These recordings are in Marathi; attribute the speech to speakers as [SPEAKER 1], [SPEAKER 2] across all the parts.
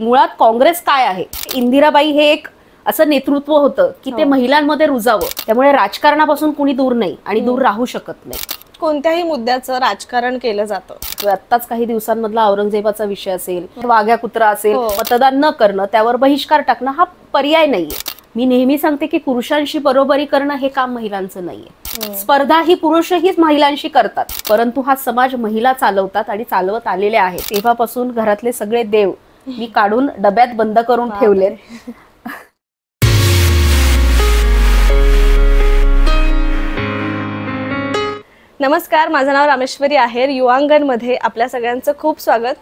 [SPEAKER 1] मुळात काँग्रेस काय आहे, इंदिराबाई हे एक असं नेतृत्व होतं की ते महिलांमध्ये रुजावं. त्यामुळे राजकारणापासून कुणी दूर नाही आणि दूर राहू शकत नाही.
[SPEAKER 2] कोणत्याही मुद्द्याचं राजकारण केलं जातं.
[SPEAKER 1] आत्ताच काही दिवसांमधला औरंगजेबाचा विषय असेल, वाघ्या कुत्रा असेल, मतदान न करणं, त्यावर बहिष्कार टाकणं हा पर्याय नाहीये. मी नेहमी सांगते की पुरुषांशी बरोबरी करणं हे काम महिलांचं नाहीये. स्पर्धा ही पुरुषही महिलांशी करतात, परंतु हा समाज महिला चालवतात आणि चालवत आलेले आहेत. तेव्हापासून घरातले सगळे देव मी काढून डब्यात बंद करून ठेवले.
[SPEAKER 2] नमस्कार, माझं नाव रामेश्वरी आहेर. युवांगण मध्ये आपल्या सगळ्यांचं खूप स्वागत.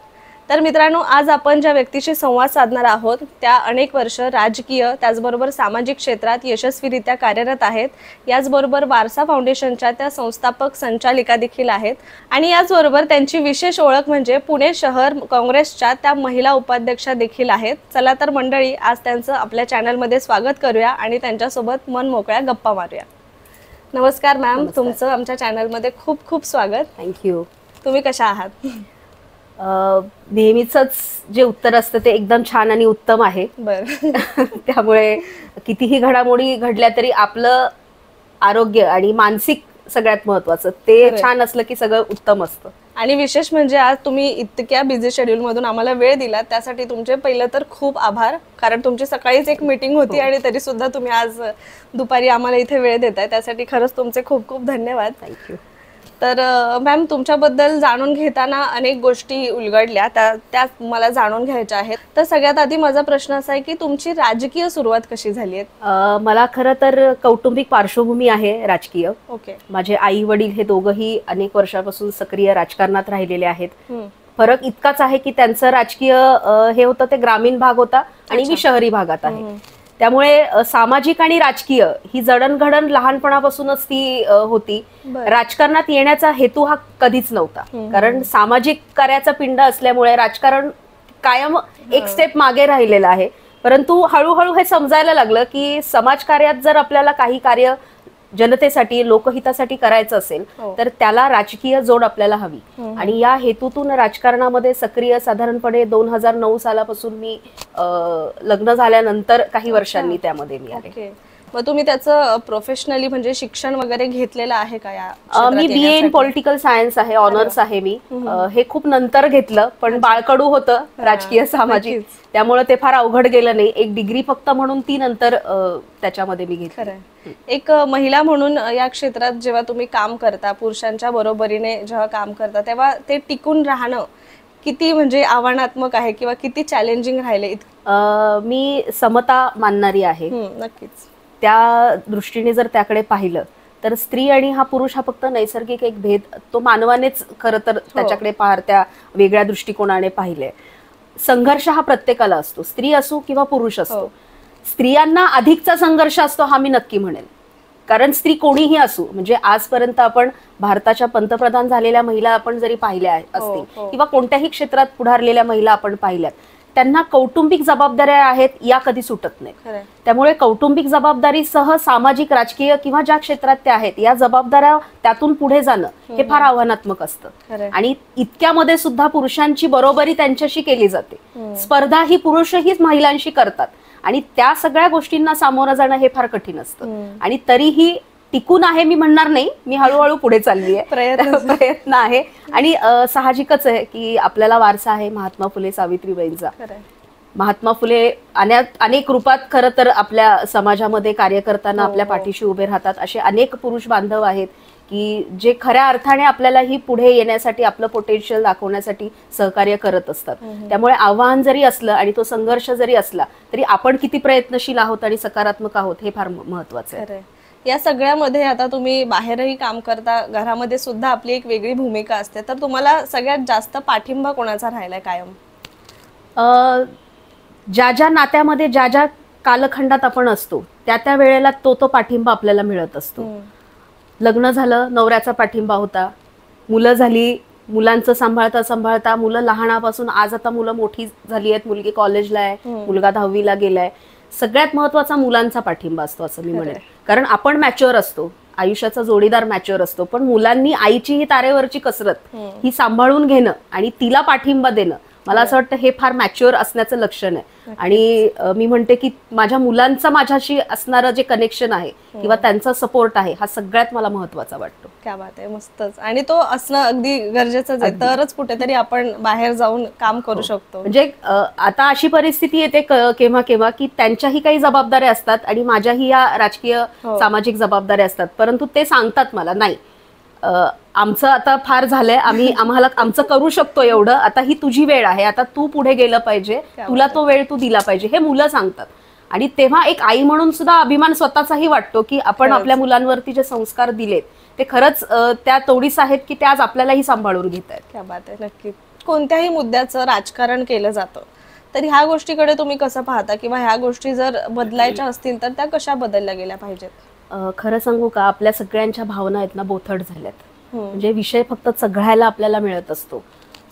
[SPEAKER 2] तर मित्रांनो, आज आपण ज्या व्यक्तीशी संवाद साधणार आहोत त्या अनेक वर्ष राजकीय त्याचबरोबर सामाजिक क्षेत्रात यशस्वीरित्या कार्यरत आहेत. याचबरोबर वारसा फाउंडेशनच्या त्या संस्थापक संचालिका देखील आहेत आणि याचबरोबर त्यांची विशेष ओळख म्हणजे पुणे शहर काँग्रेसच्या त्या महिला उपाध्यक्षा देखील आहेत. चला तर मंडळी, आज त्यांचं आपल्या चॅनलमध्ये स्वागत करूया आणि त्यांच्यासोबत मन मोकळ्या गप्पा मारूया. नमस्कार मॅम, तुमचं आमच्या चॅनलमध्ये खूप खूप स्वागत.
[SPEAKER 1] थँक्यू.
[SPEAKER 2] तुम्ही कशा आहात?
[SPEAKER 1] नेहमीचंच जे उत्तर असतं ते एकदम छान आणि उत्तम आहे. त्यामुळे कितीही घडामोडी घडल्या तरी आपलं आरोग्य आणि मानसिक सगळ्यात महत्वाचं ते छान असलं की सगळं उत्तम असतं.
[SPEAKER 2] आणि विशेष म्हणजे आज तुम्ही इतक्या बिझी शेड्यूल मधून आम्हाला वेळ दिला, त्यासाठी तुमचे पहिलं तर खूप आभार. कारण तुमची सकाळीच एक मीटिंग होती आणि तरी सुद्धा तुम्ही आज दुपारी आम्हाला इथे वेळ देताय, त्यासाठी खरंच तुमचे खूप खूप धन्यवाद.
[SPEAKER 1] थँक्यू.
[SPEAKER 2] तर मॅम, तुमच्याबद्दल जाणून घेताना अनेक गोष्टी उलगडल्या, त्या मला जाणून घ्यायच्या आहेत. तर सगळ्यात आधी माझा प्रश्न असा आहे की तुमची राजकीय सुरुवात कशी झाली आहे?
[SPEAKER 1] मला खरं तर कौटुंबिक पार्श्वभूमी आहे राजकीय.
[SPEAKER 2] ओके.
[SPEAKER 1] माझे आई वडील हे दोघंही अनेक वर्षापासून सक्रिय राजकारणात राहिलेले आहेत. फरक इतकाच आहे की त्यांचं राजकीय हे होतं ते ग्रामीण भाग होता आणि मी शहरी भागात आहे. त्यामुळे सामाजिक आणि राजकीय ही जडणघडण लहानपणापासूनच ती होती. राजकारणात येण्याचा हेतू हा कधीच नव्हता, कारण सामाजिक कार्याचा पिंड असल्यामुळे राजकारण कायम एक स्टेप मागे राहिलेलं आहे. परंतु हळूहळू हे समजायला लागलं की समाजकार्यात जर आपल्याला काही कार्य जनतेसाठी लोकहितासाठी करायचं असेल तर त्याला राजकीय जोड आपल्याला हवी. आणि या हेतूतून राजकारणामध्ये सक्रिय साधारणपणे 2009 सालापासून मी लग्न झाल्यानंतर काही वर्षांनी त्यामध्ये मी आले.
[SPEAKER 2] मग तुम्ही त्याचं प्रोफेशनली म्हणजे शिक्षण वगैरे घेतलेलं आहे का?
[SPEAKER 1] मी BA इन पॉलिटिकल सायन्स आहे, ऑनर्स आहे मी. हे खूप नंतर घेतलं, पण बाळकडू होतं राजकीय सामाजिक, त्यामुळे ते फार अवघड गेलं नाही. एक डिग्री फक्त म्हणून ती नंतर त्याच्यामध्ये मी घेतली.
[SPEAKER 2] एक महिला म्हणून या क्षेत्रात जेव्हा तुम्ही काम करता, पुरुषांच्या बरोबरीने जेव्हा काम करता, तेव्हा ते टिकून राहणं किती म्हणजे आव्हानात्मक आहे किंवा किती चॅलेंजिंग राहिले?
[SPEAKER 1] मी समता मानणारी आहे.
[SPEAKER 2] नक्कीच.
[SPEAKER 1] त्या दृष्टीने जर त्याकडे पाहिलं तर स्त्री आणि हा पुरुष हा फक्त नैसर्गिक एक भेद तो मानवानेच खरं तर त्याच्याकडे त्या वेगळ्या दृष्टिकोनाने पाहिले. संघर्ष हा प्रत्येकाला असतो, स्त्री असो किंवा पुरुष असतो. स्त्रियांना अधिकचा संघर्ष असतो हा मी नक्की म्हणेन, कारण स्त्री कोणीही असू, म्हणजे आजपर्यंत आपण भारताच्या पंतप्रधान झालेल्या महिला आपण जरी पाहिल्या असतील किंवा कोणत्याही क्षेत्रात पुढारलेल्या महिला आपण पाहिल्यात, त्यांना कौटुंबिक जबाबदाऱ्या आहेत या कधी सुटत नाही. त्यामुळे कौटुंबिक जबाबदारीसह सामाजिक राजकीय किंवा ज्या क्षेत्रात त्या आहेत या जबाबदाऱ्या त्यातून पुढे जाणं हे फार आव्हानात्मक असतं. आणि इतक्यामध्ये सुद्धा पुरुषांची बरोबरी त्यांच्याशी केली जाते. स्पर्धा ही पुरुषही महिलांशी करतात आणि त्या सगळ्या गोष्टींना सामोरं जाणं हे फार कठीण असतं. आणि तरीही टिकून आहे मी म्हणणार नाही, मी हळूहळू पुढे चालली आहे. प्रयत्न आहे. आणि साहजिकच आहे की आपल्याला वारसा आहे महात्मा फुले सावित्रीबाईंचा. महात्मा फुले अनेक रूपात खरं तर आपल्या समाजामध्ये कार्य करताना आपल्या पाठीशी उभे राहतात. असे अनेक पुरुष बांधव आहेत की जे खऱ्या अर्थाने आपल्याला ही पुढे येण्यासाठी आपलं पोटेन्शियल दाखवण्यासाठी सहकार्य करत असतात. त्यामुळे आव्हान जरी असलं आणि तो संघर्ष जरी असला तरी आपण किती प्रयत्नशील आहोत आणि सकारात्मक आहोत हे फार महत्वाचं आहे.
[SPEAKER 2] या सगळ्यामध्ये आता तुम्ही बाहेरही काम करता, घरामध्ये सुद्धा आपली एक वेगळी भूमिका असते, तर तुम्हाला सगळ्यात जास्त पाठिंबा कोणाचा राहिलाय कायम?
[SPEAKER 1] ज्या ज्या नात्यामध्ये ज्या ज्या कालखंडात आपण असतो त्या वेळेला तो पाठिंबा आपल्याला मिळत असतो. लग्न झालं, नवऱ्याचा पाठिंबा होता. मुलं झाली, मुलांचं सांभाळता सांभाळता मुलं लहानापासून आज आता मुलं मोठी झाली आहेत, मुलगी कॉलेजला आहे, मुलगा 10वीला गेलाय. सगळ्यात महत्वाचा मुलांचा पाठिंबा असतो असं मी म्हणेन, कारण आपण मॅच्युअर असतो, आयुष्याचा जोडीदार मॅच्युअर असतो, पण मुलांनी आईची ही तारेवरची कसरत ही सांभाळून घेणं आणि तिला पाठिंबा देणं मला असं वाटतं हे फार मॅच्युअर असण्याचं लक्षण आहे. आणि मी म्हणते की माझ्या मुलांचा माझ्याशी असणारं जे कनेक्शन आहे किंवा त्यांचा सपोर्ट आहे हा सगळ्यात मला महत्वाचा वाटतो.
[SPEAKER 2] क्या बात आहे, मस्तच. आणि तो असणं अगदी गरजेचंच आहे, तरच कुठेतरी आपण बाहेर जाऊन काम करू शकतो.
[SPEAKER 1] म्हणजे आता अशी परिस्थिती येते केव्हा केव्हा की त्यांच्याही काही जबाबदाऱ्या असतात आणि माझ्याही या राजकीय सामाजिक जबाबदाऱ्या असतात, परंतु ते सांगतात मला नाही आमचं आता फार झालंय, आम्हाला आमचं करू शकतो एवढं, आता ही तुझी वेळ आहे, आता तू पुढे गेलं पाहिजे, तुला तो वेळ तू दिला पाहिजे, हे मुलं सांगतात. आणि तेव्हा एक आई म्हणून सुद्धा अभिमान स्वतःचाही वाटतो की आपण आपल्या मुलांवरती जे संस्कार दिलेत ते खरंच त्या तोडीस आहेत की ते आज आपल्यालाही सांभाळून घेत आहेत.
[SPEAKER 2] क्या बात आहे. नक्की कोणत्याही मुद्द्याचं राजकारण केलं जातं, तर ह्या गोष्टीकडे तुम्ही कसं पाहता, किंवा ह्या गोष्टी जर बदलायच्या असतील तर त्या कशा बदलल्या गेल्या पाहिजेत?
[SPEAKER 1] खरं सांगू का, आपल्या सगळ्यांच्या भावना आहेत ना बोथट झाल्यात. म्हणजे विषय फक्त चघळायला आपल्याला मिळत असतो.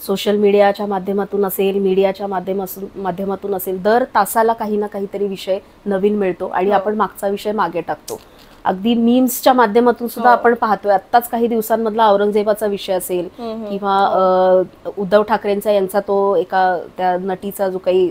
[SPEAKER 1] सोशल मीडियाच्या माध्यमातून असेल, मीडियाच्या माध्यमातून असेल, दर तासाला काही ना काहीतरी विषय नवीन मिळतो आणि आपण मागचा विषय मागे टाकतो. अगदी मीम्सच्या माध्यमातून सुद्धा आपण पाहतोय. आत्ताच काही दिवसांमधला औरंगजेबाचा विषय असेल किंवा उद्धव ठाकरेंचा यांचा तो एका त्या नटीचा जो काही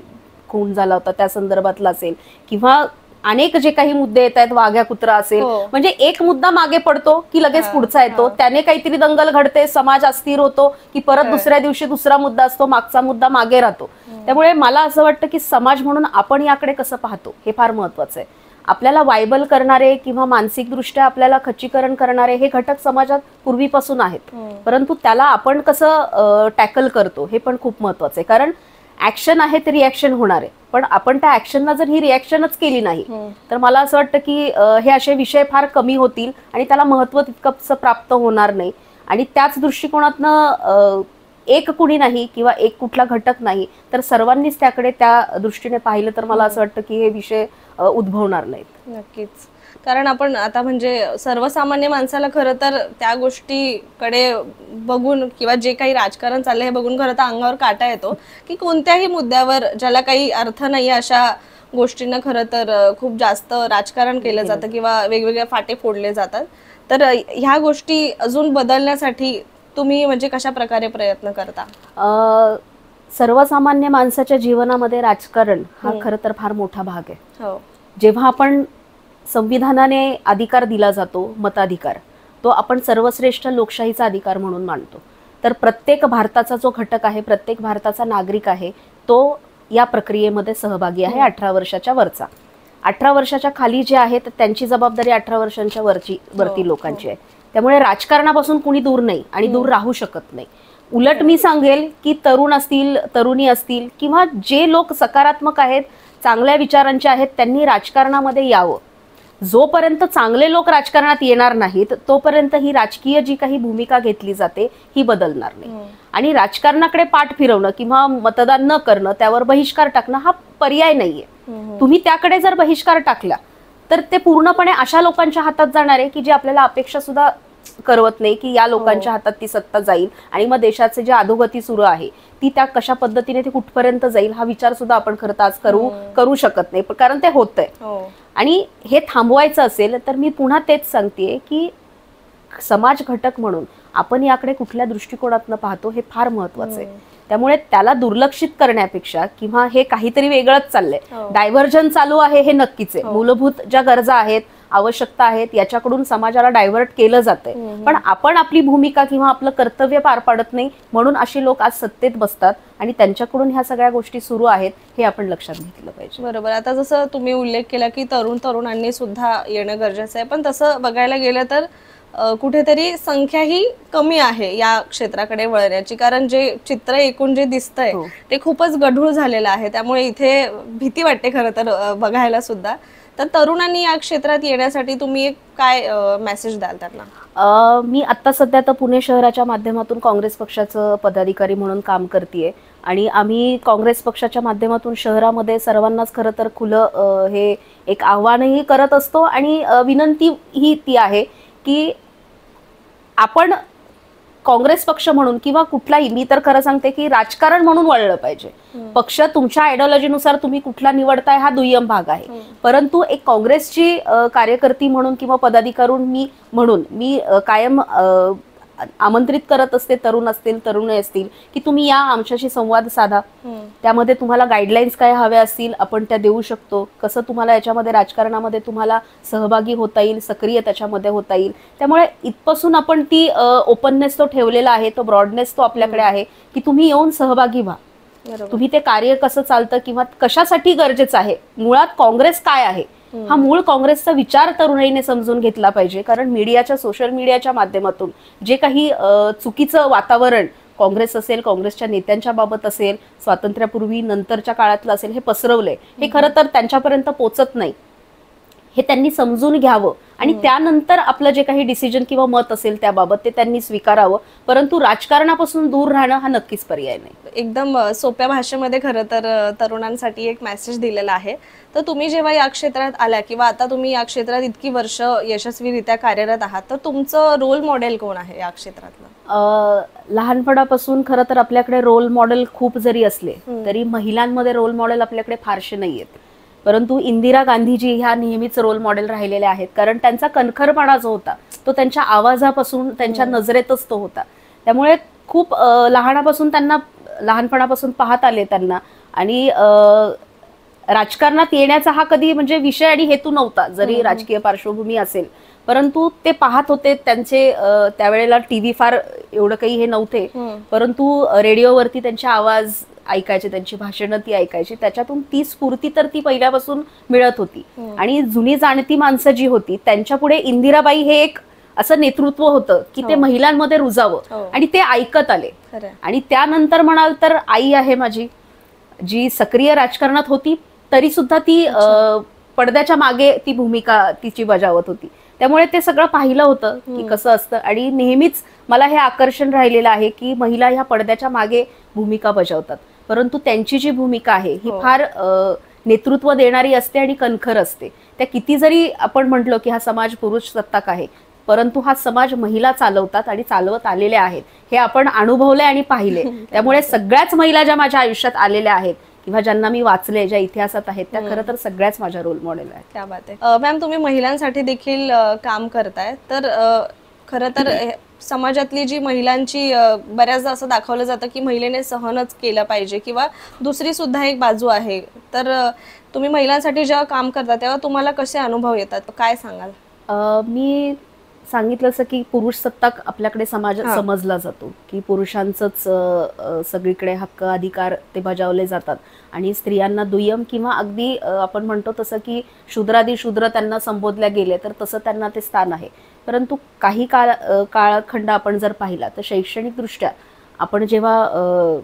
[SPEAKER 1] खून झाला होता त्या संदर्भातला असेल, किंवा अनेक जे काही मुद्दे येत आहेत, वाघ्या कुत्रा असेल, म्हणजे एक मुद्दा मागे पडतो की लगेच पुढचा येतो, त्याने काहीतरी दंगल घडते, समाज अस्थिर होतो की परत दुसऱ्या दिवशी दुसरा मुद्दा असतो, मागचा मुद्दा मागे राहतो. त्यामुळे मला असं वाटतं की समाज म्हणून आपण याकडे कसं पाहतो हे फार महत्वाचं आहे. आपल्याला वायबल करणारे किंवा मानसिकदृष्ट्या आपल्याला खच्चीकरण करणारे हे घटक समाजात पूर्वीपासून आहेत, परंतु त्याला आपण कसं टॅकल करतो हे पण खूप महत्वाचं आहे. कारण ऍक्शन आहे ते रिॲक्शन होणार आहे, पण आपण त्या ऍक्शनला जर ही रिॲक्शनच केली नाही तर मला असं वाटतं की हे असे विषय फार कमी होतील आणि त्याला महत्व तितकंच प्राप्त होणार नाही. आणि त्याच दृष्टिकोनातनं एक कुणी नाही किंवा एक कुठला घटक नाही तर सर्वांनीच त्याकडे त्या दृष्टीने पाहिलं तर मला असं वाटतं की हे विषय उद्भवणार नाहीत.
[SPEAKER 2] नक्कीच. कारण आपण आता म्हणजे सर्वसामान्य माणसाला खरं तर त्या गोष्टीकडे बघून किंवा जे काही राजकारण चाललंय हे बघून खरं तर अंगावर काटा येतो की कोणत्याही मुद्द्यावर ज्याला काही अर्थ नाही अशा गोष्टींना खरं तर खूप जास्त राजकारण केलं जातं किंवा वेगवेगळे फाटे फोडले जातात. तर ह्या गोष्टी अजून बदलण्यासाठी तुम्ही म्हणजे कशा प्रकारे प्रयत्न करता?
[SPEAKER 1] सर्वसामान्य माणसाच्या जीवनामध्ये राजकारण हा खरं तर फार मोठा भाग आहे. जेव्हा आपण संविधानाने अधिकार दिला जातो, मताधिकार, तो आपण सर्वश्रेष्ठ लोकशाहीचा अधिकार म्हणून मानतो. तर प्रत्येक भारताचा जो घटक आहे, प्रत्येक भारताचा नागरिक आहे, तो या प्रक्रियेमध्ये सहभागी आहे 18 वर्षाच्या वरचा. 18 वर्षाच्या खाली जे आहेत त्यांची जबाबदारी 18 वर्षांच्या वरती लोकांची आहे. त्यामुळे राजकारणापासून कुणी दूर नाही आणि दूर राहू शकत नाही. उलट मी सांगेल की तरुण असतील, तरुणी असतील किंवा जे लोक सकारात्मक आहेत, चांगल्या विचारांचे आहेत, त्यांनी राजकारणामध्ये यावं. जोपर्यंत चांगले लोक राजकारणात येणार नाहीत तोपर्यंत ही राजकीय जी काही भूमिका घेतली जाते ही बदलणार नाही. आणि राजकारणाकडे पाठ फिरवणं किंवा मतदान न करणं, त्यावर बहिष्कार टाकणं हा पर्याय नाहीये. तुम्ही त्याकडे जर बहिष्कार टाकला तर ते पूर्णपणे अशा लोकांच्या हातात जाणार आहे की जे आपल्याला अपेक्षा सुद्धा करवत नाही की या लोकांच्या हातात ती सत्ता जाईल आणि मग देशाचे जे अधोगती सुरू आहे ती त्या कशा पद्धतीने ती कुठपर्यंत जाईल हा विचार सुद्धा आपण खरं तर आज करू शकत नाही, कारण ते होतंय. आणि हे थांबवायचं असेल तर मी पुन्हा तेच सांगतेय की समाज घटक म्हणून आपण याकडे कुठल्या दृष्टिकोनातनं पाहतो हे फार महत्वाचं आहे. त्यामुळे त्याला दुर्लक्षित करण्यापेक्षा किंवा हे काहीतरी वेगळंच चाललंय, डायव्हर्जन चालू आहे हे नक्कीच आहे. मूलभूत ज्या गरजा आहेत, आवश्यकता आहेत, याच्याकडून समाजाला डायव्हर्ट केलं जातंय, पण आपण आपली भूमिका किंवा आपलं कर्तव्य पार पाडत नाही, म्हणून अशी लोक आज सत्तेत बसतात आणि त्यांच्याकडून ह्या सगळ्या गोष्टी सुरू आहेत हे आपण लक्षात घेतलं पाहिजे.
[SPEAKER 2] बरोबर. आता जसं तुम्ही उल्लेख केला की तरुणांनी सुद्धा येणं गरजेचं आहे, पण तसं बघायला गेलं तर कुठेतरी संख्या ही कमी आहे या क्षेत्राकडे वळण्याची. कारण जे चित्र एकूण जे दिसतंय ते खूपच गढूळ झालेलं आहे, त्यामुळे इथे भीती वाटते खरं तर बघायला सुद्धा. तर तरुणांनी या क्षेत्रात येण्यासाठी तुम्ही एक काय मेसेज द्याल त्यांना?
[SPEAKER 1] मी आता सध्या तर पुणे शहराच्या माध्यमातून काँग्रेस पक्षाचं पदाधिकारी म्हणून काम करतेय आणि आम्ही काँग्रेस पक्षाच्या माध्यमातून शहरामध्ये सर्वांनाच खरं तर खुलं हे एक आव्हानही करत असतो आणि विनंती ही ती आहे की आपण काँग्रेस पक्ष म्हणून किंवा कुठलाही, मी तर खरं सांगते की राजकारण म्हणून वळलं पाहिजे. पक्ष तुमच्या आयडिओलॉजीनुसार तुम्ही कुठला निवडताय हा दुय्यम भाग आहे, परंतु एक काँग्रेसची कार्यकर्ती म्हणून किंवा पदाधिकारी म्हणून मी कायम आमंत्रित करत असते, तरुण असतील, तरुणी असतील, की तुम्ही या, आमच्याशी संवाद साधा. त्यामध्ये तुम्हाला गाईडलाईन्स काय हव्या असतील आपण त्या देऊ शकतो. कसं तुम्हाला याच्यामध्ये राजकारणामध्ये तुम्हाला सहभागी होता येईल, सक्रिय त्याच्यामध्ये होता येईल. त्यामुळे इथपासून आपण ती ओपननेस तो ठेवलेला आहे, तो ब्रॉडनेस तो आपल्याकडे आहे, की तुम्ही येऊन सहभागी व्हा. तुम्ही ते कार्य कसं चालतं किंवा कशासाठी गरजेचं आहे, मुळात काँग्रेस काय आहे, हा मूळ काँग्रेसचा विचार तरुणाईने समजून घेतला पाहिजे. कारण मीडियाच्या, सोशल मीडियाच्या माध्यमातून जे काही चुकीचं वातावरण काँग्रेस असेल, काँग्रेसच्या नेत्यांच्या बाबत असेल, स्वातंत्र्यापूर्वी नंतरच्या काळातलं असेल, हे पसरवलंय, हे खरं तर त्यांच्यापर्यंत पोचत नाही. हे त्यांनी समजून घ्यावं आणि त्यानंतर आपलं जे काही डिसिजन किंवा मत असेल त्याबाबत ते त्यांनी स्वीकारावं. परंतु राजकारणापासून दूर राहणं हा नक्कीच पर्याय नाही.
[SPEAKER 2] एकदम सोप्या भाषेमध्ये खरं तर तरुणांसाठी एक मेसेज दिलेला आहे. तर तुम्ही जेव्हा या क्षेत्रात आल्या किंवा आता तुम्ही या क्षेत्रात इतकी वर्ष यशस्वीरित्या कार्यरत आहात, तर तुमचं रोल मॉडेल कोण आहे या क्षेत्रातलं?
[SPEAKER 1] लहानपणापासून खरं तर आपल्याकडे रोल मॉडेल खूप जरी असले तरी महिलांमध्ये रोल मॉडेल आपल्याकडे फारसे नाहीयेत. परंतु इंदिरा गांधीजी ह्या नेहमीच रोल मॉडेल राहिलेल्या आहेत. कारण त्यांचा कणखरपणा जो होता तो त्यांच्या आवाजापासून, त्यांच्या नजरेतच तो होता. त्यामुळे खूप लहानपणापासून पाहत आले त्यांना. आणि राजकारणात येण्याचा हा कधी म्हणजे विषय आणि हेतू नव्हता, जरी राजकीय पार्श्वभूमी असेल. परंतु ते पाहत होते. त्यांचे त्यावेळेला टीव्ही फार एवढं काही हे नव्हते, परंतु रेडिओवरती त्यांचे आवाज ऐकायचे, त्यांची भाषणं ती ऐकायची. त्याच्यातून ती स्फूर्ती तर ती पहिल्यापासून मिळत होती. आणि जुनी जाणती माणसं जी होती त्यांच्या पुढे इंदिराबाई हे एक असं नेतृत्व होतं की ते महिलांमध्ये रुजावं आणि ते ऐकत आले. आणि त्यानंतर म्हणाल तर आई आहे माझी, जी सक्रिय राजकारणात होती तरी सुद्धा ती पडद्याच्या मागे ती भूमिका तिची बजावत होती. त्यामुळे ते सगळं पाहिलं होतं की कसं असतं. आणि नेहमीच मला हे आकर्षण राहिलेलं आहे की महिला ह्या पडद्याच्या मागे भूमिका बजावतात, परंतु त्यांची जी भूमिका आहे ही फार नेतृत्व देणारी असते आणि कणखर असते. त्या किती जरी आपण म्हटलो की हा समाज पुरुष सत्ताक आहे, परंतु हा समाज महिला चालवतात आणि चालवत आलेल्या आहेत, हे आपण अनुभवले आणि पाहिले. त्यामुळे सगळ्याच महिला ज्या माझ्या आयुष्यात आलेल्या आहेत किंवा ज्यांना मी वाचले, ज्या इतिहासात आहेत, त्या खरं तर सगळ्याच माझ्या रोल मॉडेल आहेत.
[SPEAKER 2] क्या बात आहे. मॅम, तुम्ही महिलांसाठी देखील काम करताय, तर खरं तर समाजातली जी महिलांची बऱ्याचदा असं दाखवलं जातं की महिलेने सहनच केलं पाहिजे किंवा दुसरी सुद्धा एक बाजू आहे. तर तुम्ही महिलांसाठी जेव्हा काम करता तेव्हा तुम्हाला कसे अनुभव येतात, काय सांगाल?
[SPEAKER 1] मी सांगितलं असं की पुरुष सत्ताक आपल्याकडे समाज समजला जातो, की पुरुषांचंच सगळीकडे हक्क अधिकार ते बजावले जातात आणि स्त्रियांना दुय्यम किंवा अगदी आपण म्हणतो तसं की शूद्रादी शूद्र त्यांना संबोधल्या गेले तर तसं त्यांना ते स्थान आहे. परंतु काही काळखंड आपण जर पाहिला तर शैक्षणिकदृष्ट्या आपण जेव्हा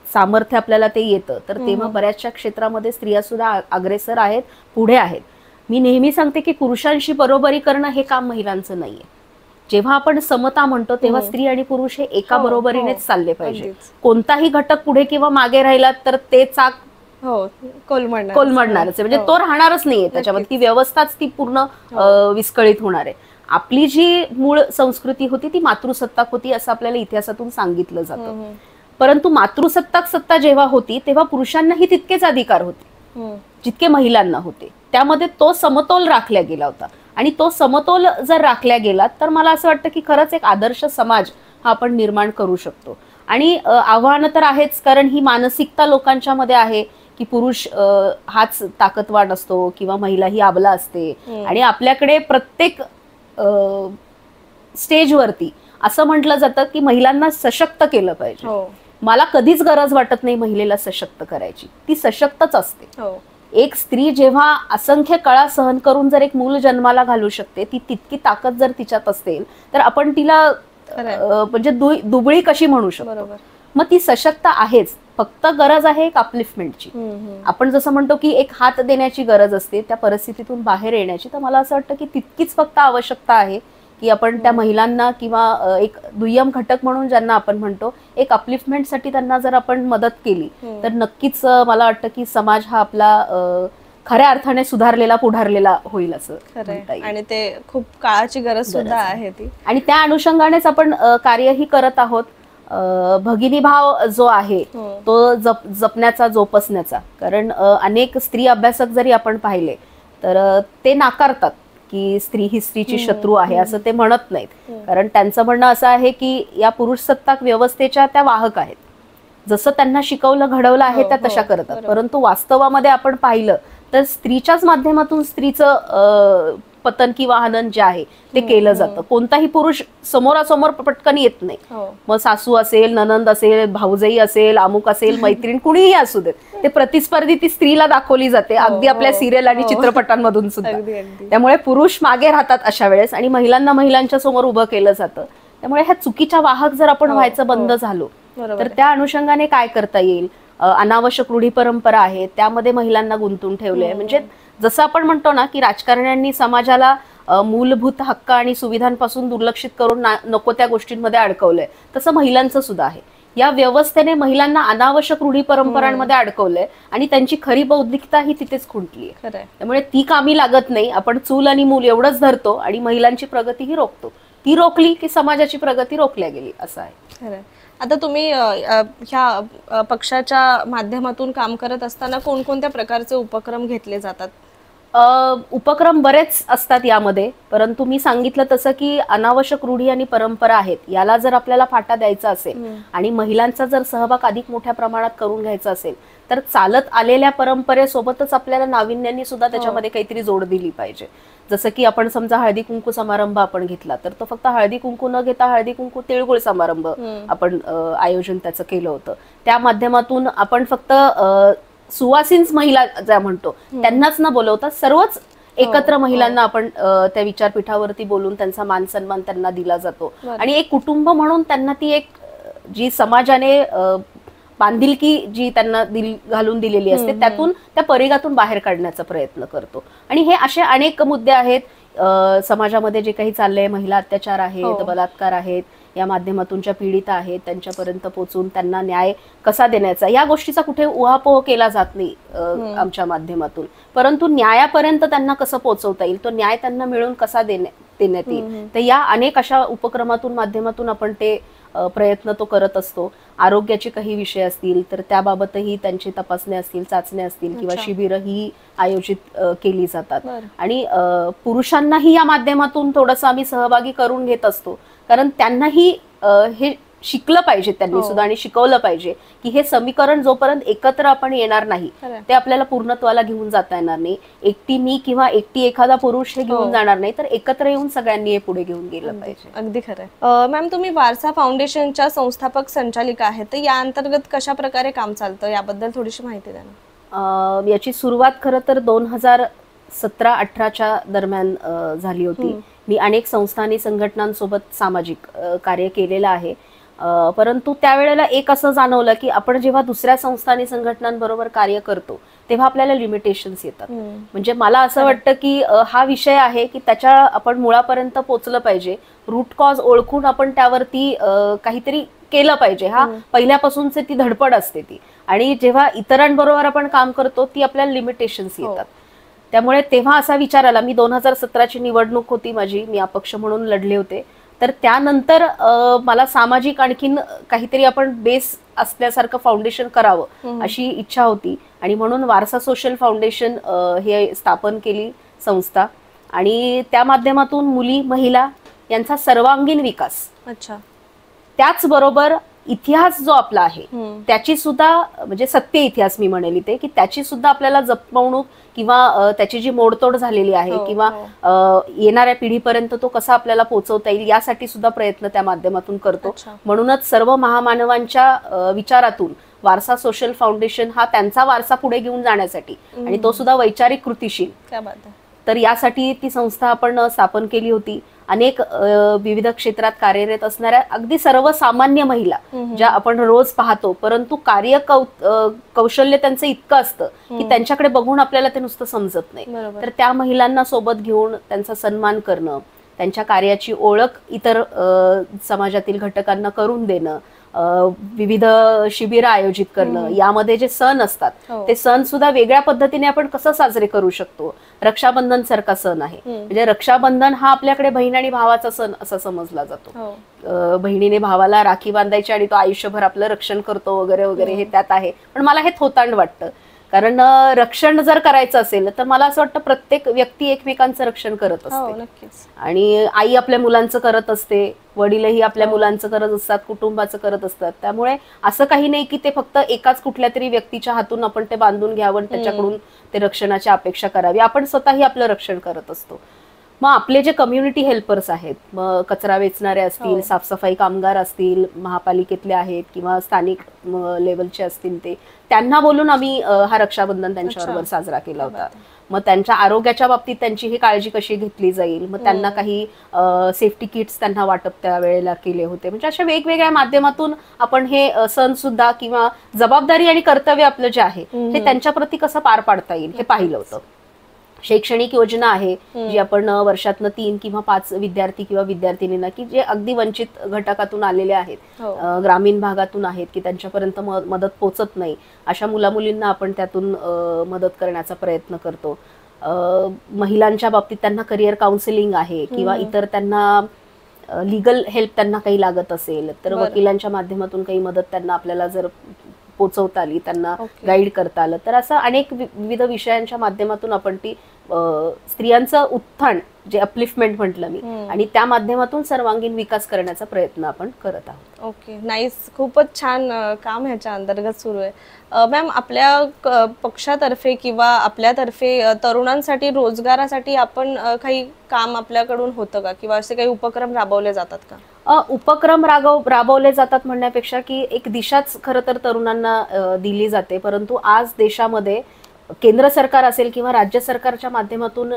[SPEAKER 1] सामर्थ्य आपल्याला ते येतं तर तेव्हा बऱ्याचशा क्षेत्रामध्ये स्त्रिया सुद्धा अग्रेसर आहेत, पुढे आहेत. मी नेहमी सांगते की पुरुषांशी बरोबरी करणं हे काम महिलांचं नाहीये. जेव्हा आपण समता म्हणतो तेव्हा स्त्री आणि पुरुष हे एका बरोबरीनेच चालले पाहिजे. कोणताही घटक पुढे किंवा मागे राहिला तर ते चाक कोलमडणारच, म्हणजे तो राहणारच नाहीये त्याच्यामध्ये, ती व्यवस्थाच ती पूर्ण विस्कळीत होणार आहे. आपली जी मूळ संस्कृती होती ती मातृसत्ताक होती असं आपल्याला इतिहासातून सांगितलं जातं. परंतु मातृसत्ताक सत्ता जेव्हा होती तेव्हा पुरुषांनाही तितकेच अधिकार होते जितके महिलांना होते. त्यामध्ये तो समतोल राखला गेला होता आणि तो समतोल जर राखला गेला तर मला असं वाटतं की खरंच एक आदर्श समाज हा आपण निर्माण करू शकतो. आणि आव्हानं तर आहेच, कारण ही मानसिकता लोकांच्या मध्ये आहे की पुरुष हाच ताकदवान असतो किंवा महिला ही अबला असते. आणि आपल्याकडे प्रत्येक स्टेजवरती असं म्हटलं जातं की महिलांना सशक्त केलं पाहिजे. मला कधीच गरज वाटत नाही महिलेला सशक्त करायची, ती सशक्तच असते. एक स्त्री जेव्हा असंख्य कळा सहन करून जर एक मूल जन्माला घालू शकते, ती तितकी ताकद जर तिच्यात असेल तर आपण तिला म्हणजे दुबळी कशी म्हणू शकतो. मग ती सशक्त आहेच, फक्त गरज आहे एक अपलिफ्टमेंटची. आपण जसं म्हणतो की एक हात देण्याची गरज असते त्या परिस्थितीतून बाहेर येण्याची, तर मला असं वाटतं की तितकीच फक्त आवश्यकता आहे की आपण त्या महिलांना किंवा एक दुय्यम घटक म्हणून ज्यांना आपण म्हणतो एक अपलिफ्टमेंटसाठी त्यांना जर आपण मदत केली तर नक्कीच मला वाटतं की समाज हा आपला खऱ्या अर्थाने सुधारलेला पुढारलेला होईल असं म्हणता येईल.
[SPEAKER 2] आणि ते खूप काळाची गरज सुद्धा आहे ती,
[SPEAKER 1] आणि त्या अनुषंगानेच आपण कार्यही करत आहोत. भगिनी भाव जो आहे तो जपण्याचा, जोपासण्याचा. कारण अनेक स्त्री अभ्यासक जरी आपण पाहिले तर ते नाकारतात की स्त्री ही स्त्रीची शत्रू आहे असं ते म्हणत नाहीत. कारण त्यांचं म्हणणं असं आहे की या पुरुष सत्ताक व्यवस्थेच्या त्या वाहक आहेत. जसं त्यांना शिकवलं घडवलं आहे त्या तशा करतात. परंतु वास्तवामध्ये आपण पाहिलं तर स्त्रीच्याच माध्यमातून स्त्रीचं पतन किंवा हनन जे आहे ते केलं जातं. कोणताही पुरुष समोरासमोर पटकन येत नाही. मग सासू असेल, ननंद असेल, भाऊजाई असेल, अमुक असेल, मैत्रीण कुणीही असू देत, ते प्रतिस्पर्धी ती स्त्रीला दाखवली जाते अगदी आपल्या सिरियल आणि चित्रपटांमधून सुद्धा. त्यामुळे पुरुष मागे राहतात अशा वेळेस आणि महिलांना महिलांच्या समोर उभं केलं जातं. त्यामुळे ह्या चुकीच्या वाहक जर आपण व्हायचं बंद झालो तर त्या अनुषंगाने काय करता येईल. अनावश्यक रूढी परंपरा आहेत त्यामध्ये महिलांना गुंतून ठेवलंय. म्हणजे जसं आपण म्हणतो ना की राजकारण्यांनी समाजाला मूलभूत हक्क आणि सुविधांपासून दुर्लक्षित करून नको त्या गोष्टींमध्ये अडकवलंय, तसं महिलांचं सुद्धा आहे. या व्यवस्थेने महिलांना अनावश्यक रूढी परंपरांमध्ये अडकवलंय आणि त्यांची खरी बौद्धिकता ही तिथेच खुंटली आहे. त्यामुळे ती कामी लागत नाही. आपण चूल आणि मूल एवढंच धरतो आणि महिलांची प्रगतीही रोखतो. ती रोखली की समाजाची प्रगती रोखल्या गेली असं आहे.
[SPEAKER 2] आता तुम्ही ह्या पक्षाच्या माध्यमातून काम करत असताना कोणकोणत्या प्रकारचे उपक्रम घेतले जातात?
[SPEAKER 1] उपक्रम बरेच असतात यामध्ये. परंतु मी सांगितलं तसं की अनावश्यक रूढी आणि परंपरा आहेत, याला जर आपल्याला फाटा द्यायचा असेल आणि महिलांचा जर सहभाग अधिक मोठ्या प्रमाणात करून घ्यायचा असेल तर चालत आलेल्या परंपरेसोबतच आपल्याला नाविन्यांनी सुद्धा त्याच्यामध्ये काहीतरी जोड दिली पाहिजे. जसं की आपण समजा हळदी कुंकू समारंभ आपण घेतला तर तो फक्त हळदी कुंकू न घेता हळदी कुंकू तिळगुळ समारंभ आपण आयोजन त्याचं केलं होतं. त्या माध्यमातून आपण फक्त सुवासिन्स महिला ज्या म्हणतो त्यांनाच न बोलवता सर्वच एकत्र महिलांना आपण त्या विचारपीठावरती बोलून त्यांचा मान सन्मान त्यांना दिला जातो. आणि एक कुटुंब म्हणून त्यांना ती एक जी समाजाने बांधिलकी जी त्यांना घालून दिलेली असते त्यातून त्या परिघातून बाहेर काढण्याचा प्रयत्न करतो. आणि हे असे अनेक मुद्दे आहेत समाजामध्ये जे काही चाललंय. महिला अत्याचार आहेत, बलात्कार आहेत, या माध्यमातूनच्या पीडित आहेत त्यांच्यापर्यंत पोहोचून त्यांना न्याय कसा देण्याचा या गोष्टीचा कुठे उहापोह केला जात नाही आमच्या माध्यमातून. परंतु न्यायापर्यंत त्यांना कसं पोहोचवता येईल, तो न्याय त्यांना मिळून कसा देण्यात येईल, तर या अनेक अशा उपक्रमातून माध्यमातून आपण ते प्रयत्न तो करत असतो. आरोग्याचे काही विषय असतील तर त्याबाबतही त्यांची तपासण्या असतील, चाचण्या असतील किंवा शिबिरं ही आयोजित केली जातात. आणि पुरुषांनाही या माध्यमातून थोडंसं आम्ही सहभागी करून घेत असतो. कारण त्यांनाही हे शिकलं पाहिजे त्यांनी सुद्धा आणि शिकवलं पाहिजे की हे समीकरण जोपर्यंत एकत्र आपण येणार नाही ते आपल्याला पूर्णत्वाला घेऊन जाता येणार नाही. एकटी मी किंवा एकटी एखादा पुरुष हे घेऊन जाणार नाही, तर एकत्र येऊन सगळ्यांनी हे पुढे घेऊन गेलं पाहिजे.
[SPEAKER 2] अगदी खरं. मॅम, तुम्ही वारसा फाउंडेशनच्या संस्थापक संचालिका आहेत, तर या अंतर्गत कशा प्रकारे काम चालतं याबद्दल थोडीशी माहिती द्या ना.
[SPEAKER 1] याची सुरुवात खरं तर 2017-18च्या दरम्यान झाली होती. मी अनेक संस्था आणि संघटनांसोबत सामाजिक कार्य केलेलं आहे. परंतु त्यावेळेला एक असं जाणवलं की आपण जेव्हा दुसऱ्या संस्था आणि संघटनांबरोबर कार्य करतो तेव्हा आपल्याला लिमिटेशन्स येतात. म्हणजे मला असं वाटतं की हा विषय आहे की त्याच्या आपण मुळापर्यंत पोहोचलं पाहिजे. रूट कॉज ओळखून आपण त्यावरती काहीतरी केलं पाहिजे. हा पहिल्यापासूनच ती धडपड असते ती. आणि जेव्हा इतरांबरोबर आपण काम करतो ती आपल्याला लिमिटेशन्स येतात. त्यामुळे तेव्हा असा विचार आला. मी 2017ची निवडणूक होती माझी, मी अपक्ष म्हणून लढले होते. तर त्यानंतर मला सामाजिक आणखीन काहीतरी आपण बेस असल्यासारखं फाउंडेशन करावं अशी इच्छा होती. आणि म्हणून वारसा सोशल फाउंडेशन हे स्थापन केली संस्था. आणि त्या माध्यमातून मुली, महिला यांचा सर्वांगीण विकास, त्याचबरोबर इतिहास जो आपला आहे त्याची सुद्धा, म्हणजे सत्य इतिहास मी म्हणेल ते, की त्याची सुद्धा आपल्याला जपवणूक किंवा त्याची जी मोडतोड झालेली आहे किंवा येणाऱ्या पिढीपर्यंत तो कसा आपल्याला पोहोचवता येईल यासाठी सुद्धा प्रयत्न त्या माध्यमातून करतो. म्हणूनच सर्व महामानवांच्या विचारातून वारसा सोशल फाउंडेशन हा त्यांचा वारसा पुढे घेऊन जाण्यासाठी आणि तो सुद्धा वैचारिक कृतीशील, तर यासाठी ती संस्था आपण स्थापन केली होती. अनेक विविध क्षेत्रात कार्यरत असणाऱ्या अगदी सर्वसामान्य महिला ज्या आपण रोज पाहतो, परंतु कार्य कौशल्य त्यांचं इतकं असतं की त्यांच्याकडे बघून आपल्याला ते नुसतं समजत नाही. तर त्या महिलांना सोबत घेऊन त्यांचा सन्मान करणं, त्यांच्या कार्याची ओळख इतर समाजातील घटकांना करून देणं, विविध शिबिरं आयोजित करणं, यामध्ये जे सण असतात ते सण सुद्धा वेगळ्या पद्धतीने आपण कसं साजरे करू शकतो. रक्षाबंधन सारखा सण आहे, म्हणजे रक्षाबंधन हा आपल्याकडे बहीण आणि भावाचा सण असा समजला जातो. बहिणीने भावाला राखी बांधायची आणि तो आयुष्यभर आपलं रक्षण करतो वगैरे वगैरे, हे त्यात आहे. पण मला हे थोतांड वाटतं कारण रक्षण जर करायचं असेल तर मला असं वाटतं प्रत्येक व्यक्ती एकमेकांचं रक्षण करत
[SPEAKER 2] हो
[SPEAKER 1] असते.
[SPEAKER 2] नक्कीच.
[SPEAKER 1] आणि आई आपल्या मुलांचं करत असते, वडीलही आपल्या मुलांचं करत असतात, कुटुंबाचं करत असतात. त्यामुळे असं काही नाही की ते फक्त एकाच कुठल्या तरी व्यक्तीच्या हातून आपण ते बांधून घ्यावं आणि त्याच्याकडून ते रक्षणाची अपेक्षा करावी. आपण स्वतःही आपलं रक्षण करत असतो. मग आपले जे कम्युनिटी हेल्पर्स आहेत, मग कचरा वेचणारे असतील, साफसफाई कामगार असतील, महापालिकेतले आहेत किंवा स्थानिक लेवलचे असतील, त्यांना बोलून आम्ही हा रक्षाबंधन त्यांच्याबरोबर साजरा केला होता. मग त्यांच्या आरोग्याच्या बाबतीत त्यांची ही काळजी कशी घेतली जाईल, मग त्यांना काही सेफ्टी किट्स त्यांना वाटप त्या वेळेला केले होते. म्हणजे अशा वेगवेगळ्या माध्यमातून आपण हे सण सुद्धा किंवा जबाबदारी आणि कर्तव्य आपलं जे आहे हे त्यांच्या प्रती कसं पार पाडता येईल हे पाहिलं होतं. शैक्षणिक योजना आहे जी आपण वर्षातनं 3 किंवा 5 विद्यार्थी किंवा विद्यार्थिनींना की जे अगदी वंचित घटकातून आलेले आहेत, ग्रामीण भागातून आहेत, की त्यांच्यापर्यंत मदत पोहोचत नाही, अशा मुलामुलींना आपण त्यातून मदत करण्याचा प्रयत्न करतो. महिलांच्या बाबतीत त्यांना करिअर काउन्सिलिंग आहे किंवा इतर त्यांना लीगल हेल्प त्यांना काही लागत असेल तर वकिलांच्या माध्यमातून काही मदत त्यांना आपल्याला जर पोचवता आली, त्यांना गाईड करता आलं तर असं अनेक विविध विषयांच्या माध्यमातून आपण ती स्त्रियांचं उत्थान जे अपलिफ्टमेंट म्हटलं मी आणि त्या माध्यमातून सर्वांगीण विकास करण्याचा प्रयत्न आपण करत आहोत.
[SPEAKER 2] Okay, nice. खूपच छान काम ह्याच्या अंतर्गत सुरू आहे. मॅम, आपल्या पक्षातर्फे किंवा आपल्यातर्फे तरुणांसाठी रोजगारासाठी आपण काही काम आपल्याकडून होतं का किंवा असे काही उपक्रम राबवले जातात का?
[SPEAKER 1] उपक्रम राबवले जातात म्हणण्यापेक्षा की एक दिशाच खरं तर तरुणांना दिली जाते. परंतु आज देशामध्ये केंद्र सरकार असेल किंवा राज्य सरकारच्या माध्यमातून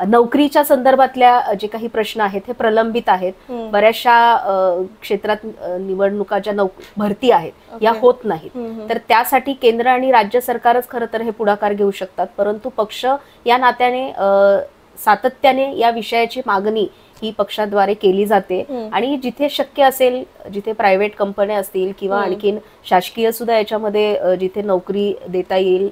[SPEAKER 1] नोकरीच्या संदर्भातल्या जे काही प्रश्न आहेत हे प्रलंबित आहेत. बऱ्याचशा क्षेत्रात निवडणुका ज्या भरती आहेत या होत नाहीत. तर त्यासाठी केंद्र आणि राज्य सरकारच खरं तर हे पुढाकार घेऊ शकतात. परंतु पक्ष या नात्याने सातत्याने या विषयाची मागणी ही पक्षाद्वारे केली जाते आणि जिथे शक्य असेल, जिथे प्रायव्हेट कंपन्या असतील किंवा आणखीन शासकीय सुद्धा याच्यामध्ये जिथे नोकरी देता येईल,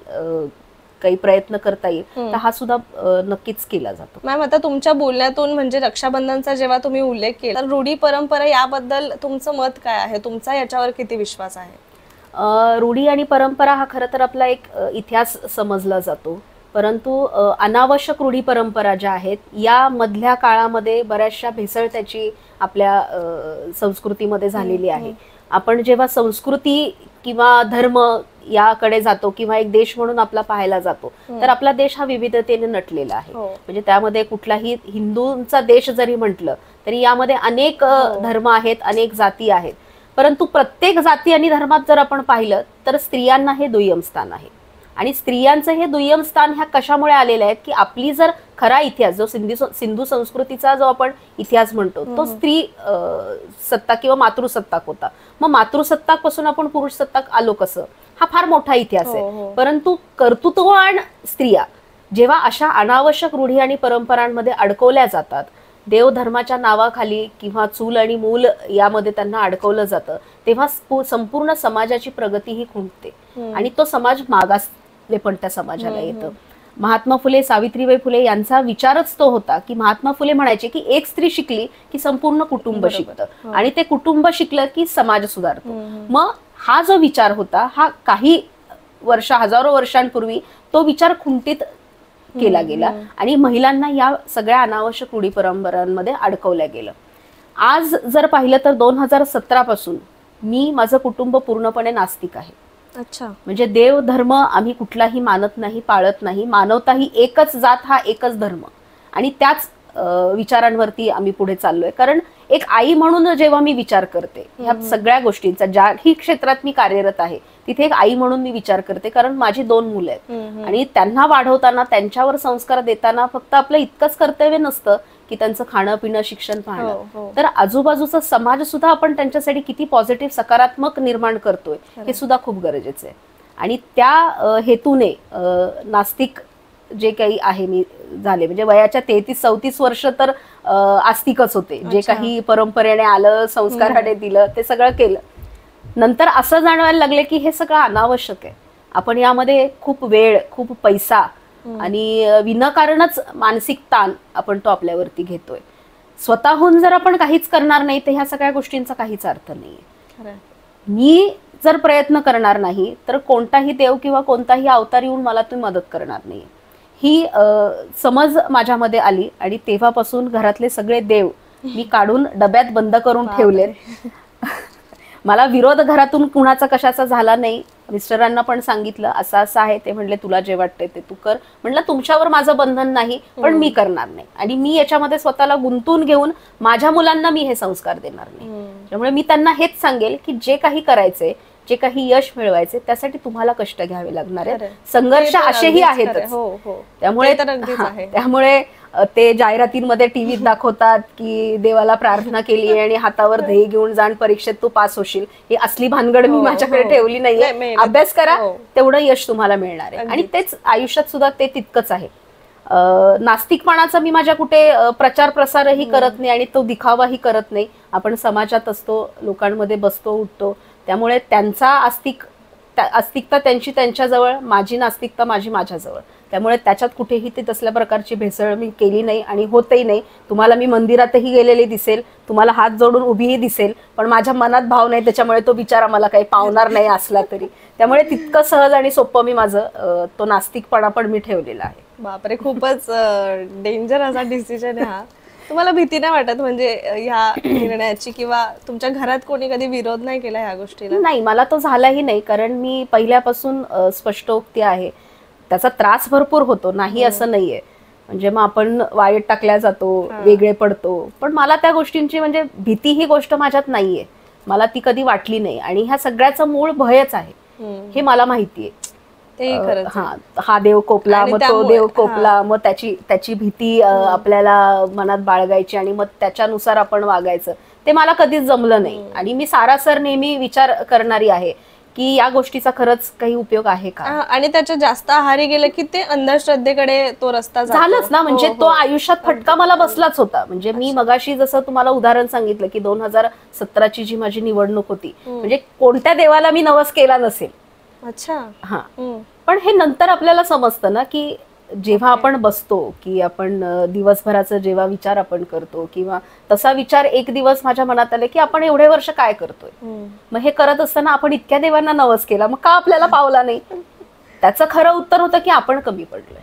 [SPEAKER 1] काही प्रयत्न करता येईल तर हा सुद्धा नक्कीच केला जातो.
[SPEAKER 2] मॅम, आता तुमच्या बोलण्यातून म्हणजे रक्षाबंधनचा जेव्हा तुम्ही उल्लेख केला तर रूढी परंपरा याबद्दल तुमचं मत काय आहे? तुमचा याच्यावर किती विश्वास आहे?
[SPEAKER 1] रूढी आणि परंपरा हा खरं तर आपला एक इतिहास समजला जातो. परंतु अनावश्यक रूढी परंपरा ज्या आहेत या मधल्या काळामध्ये बऱ्याचशा भेसळ त्याची आपल्या संस्कृतीमध्ये झालेली आहे. आपण जेव्हा संस्कृती किंवा धर्म याकडे जातो किंवा एक देश म्हणून आपला पाहायला जातो तर आपला देश हा विविधतेने नटलेला आहे. म्हणजे त्यामध्ये कुठलाही हिंदूंचा देश जरी म्हटलं तरी यामध्ये अनेक धर्म आहेत, अनेक जाती आहेत. परंतु प्रत्येक जाती आणि धर्मात जर आपण पाहिलं तर स्त्रियांना हे दुय्यम स्थान आहे. आणि स्त्रियांचं हे दुय्यम स्थान ह्या कशामुळे आलेलं आहे की आपली जर खरा इतिहास जो सिंधू संस्कृतीचा जो आपण इतिहास म्हणतो तो स्त्री सत्ताक किंवा मातृसत्ताक होता. मग मातृसत्ताक पासून आपण पुरुष सत्ताक आलो कसं, हा फार मोठा इतिहास आहे. परंतु कर्तृत्ववान स्त्रिया जेव्हा अशा अनावश्यक रूढी आणि परंपरांमध्ये अडकवल्या जातात, देवधर्माच्या नावाखाली किंवा चूल आणि मूल यामध्ये त्यांना अडकवलं जातं, तेव्हा संपूर्ण समाजाची प्रगती ही खुंटते आणि तो समाज मागासलेपण त्या समाजाला येतं. महात्मा फुले, सावित्रीबाई फुले यांचा विचारच तो होता की महात्मा फुले म्हणायचे की एक स्त्री शिकली की संपूर्ण कुटुंब शिकतं आणि ते कुटुंब शिकलं की समाज सुधारतो. मग हा जो विचार होता हा काही हजारो वर्षांपूर्वी तो विचार खुंटीत केला गेला आणि महिलांना या सगळ्या अनावश्यक रूढी परंपरांमध्ये अडकवल्या गेलं. आज जर पाहिलं तर 2017 पासून माझं कुटुंब पूर्णपणे नास्तिक आहे.
[SPEAKER 2] अच्छा,
[SPEAKER 1] म्हणजे देव धर्म आम्ही कुठलाही मानत नाही, पाळत नाही. मानवता ही एकच जात, हा एकच धर्म आणि त्याच विचारांवरती आम्ही पुढे चाललोय. कारण एक आई म्हणून जेव्हा मी विचार करते ह्या सगळ्या गोष्टींचा, ज्याही क्षेत्रात मी कार्यरत आहे तिथे एक आई म्हणून मी विचार करते. कारण माझी 2 मुलं आहेत आणि त्यांना वाढवताना, त्यांच्यावर संस्कार देताना फक्त आपलं इतकंच कर्तव्य नसतं की त्यांचं खाणं पिणं शिक्षण पाहणं, तर आजूबाजूचा समाज सुद्धा आपण त्यांच्यासाठी किती पॉझिटिव्ह सकारात्मक निर्माण करतोय हे सुद्धा खूप गरजेचं आहे. आणि त्या हेतूने नास्तिक जे काही आहे मी झाले, म्हणजे वयाच्या 33-34 वर्ष तर आस्तिकच होते. जे काही परंपरेने आलं, संस्काराने दिलं ते सगळं केलं. नंतर असं जाणवायला लागले की हे सगळं अनावश्यक आहे. आपण यामध्ये खूप वेळ, खूप पैसा आणि विनाकारणच मानसिक ताण आपण तो आपल्यावरती घेतोय. स्वतःहून जर आपण काहीच करणार नाही तर ह्या सगळ्या गोष्टींचा काहीच अर्थ नाहीये. मी जर प्रयत्न करणार नाही तर कोणताही देव किंवा कोणताही अवतार येऊन मला तुम्ही मदत करणार नाही. ही समज माझ्यामध्ये आली आणि तेव्हापासून घरातले सगळे देव मी काढून डब्यात बंद करून ठेवलेत. मला विरोध घरातून कुणाचा कशाचा झाला नाही. मिस्टरांना पण सांगितलं असं असं आहे, ते म्हणले तुला जे वाटते ते तू कर. म्हणलं तुमच्यावर माझं बंधन नाही, पण मी करणार नाही आणि मी याच्यामध्ये स्वतःला गुंतून घेऊन माझ्या मुलांना मी हे संस्कार देणार नाही. त्यामुळे मी त्यांना हेच सांगेल की जे काही करायचंय, जे काही यश मिळवायचे त्यासाठी तुम्हाला कष्ट घ्यावे लागणार आहेत, संघर्ष असेही आहेतच. त्यामुळे ते जाहिरातींमध्ये टीव्हीत दाखवतात की देवाला प्रार्थना केली आणि हातावर दही घेऊन जाण परीक्षेत तू पास होशील, ही असली भानगड मी माझ्याकडे ठेवली नाहीये. अभ्यास करा, तेवढं यश तुम्हाला मिळणार आहे. आणि तेच आयुष्यात सुद्धा ते तितकंच आहे. नास्तिकपणाचा मी माझ्या कुठे प्रचार प्रसारही करत नाही आणि तो दिखावाही करत नाही. आपण समाजात असतो, लोकांमध्ये बसतो उठतो, त्यामुळे त्यांचा आस्तिकता त्यांची त्यांच्याजवळ, माझी नास्तिकता माझी माझ्याजवळ. त्यामुळे त्याच्यात कुठेही ते तसल्या प्रकारची भेसळ मी केली नाही आणि होतही नाही. तुम्हाला मी मंदिरातही गेलेली दिसेल, तुम्हाला हात जोडून उभीही दिसेल, पण माझ्या मनात भाव नाही, त्याच्यामुळे तो बिचारा मला काही पावणार नाही असला तरी. त्यामुळे तितकं सहज आणि सोपं मी माझं तो नास्तिकपणा पण मी ठेवलेला आहे.
[SPEAKER 2] बापरे, खूपच डेंजर असा डिसिजन आहे हा. तुम्हाला भीती नाही वाटत म्हणजे ह्या निर्णयाची, किंवा तुमच्या घरात कोणी कधी विरोध नाही केला ह्या गोष्टीला?
[SPEAKER 1] नाही, मला तो झालाही नाही, कारण मी पहिल्यापासून स्पष्टोक्ती आहे. त्याचा त्रास भरपूर होतो, नाही असं नाहीये. म्हणजे मग आपण वाईट टाकल्या जातो, वेगळे पडतो, पण मला त्या गोष्टींची म्हणजे भीती ही गोष्ट माझ्यात नाहीये. मला ती कधी वाटली नाही आणि ह्या सगळ्याचं मूळ भयच आहे हे मला माहितीये. हा देव कोपला, मग तो देव कोपला, मग त्याची भीती आपल्याला मनात बाळगायची आणि मग त्याच्यानुसार आपण वागायचं, ते मला कधीच जमलं नाही. आणि मी सारासर नेहमी विचार करणारी आहे की या गोष्टीचा खरंच काही उपयोग आहे का.
[SPEAKER 2] आणि त्याच्या जास्त आहारी गेलं की ते अंधश्रद्धेकडे तो रस्ता
[SPEAKER 1] झालाच ना. म्हणजे तो आयुष्यात फटका मला बसलाच होता. म्हणजे मी मगाशी जसं तुम्हाला उदाहरण सांगितलं की 2017ची जी माझी निवडणूक होती, म्हणजे कोणत्या देवाला मी नवस केला नसेल.
[SPEAKER 2] अच्छा.
[SPEAKER 1] हा, पण हे नंतर आपल्याला समजतं ना की जेव्हा आपण बसतो की आपण दिवसभराचा जेव्हा विचार आपण करतो, किंवा तसा विचार एक दिवस माझ्या मनात आले की आपण एवढे वर्ष काय करतोय, मग हे करत असताना आपण इतक्या देवांना नवस केला, मग का आपल्याला पावला नाही. त्याचं खरं उत्तर होतं की आपण कमी पडलोय.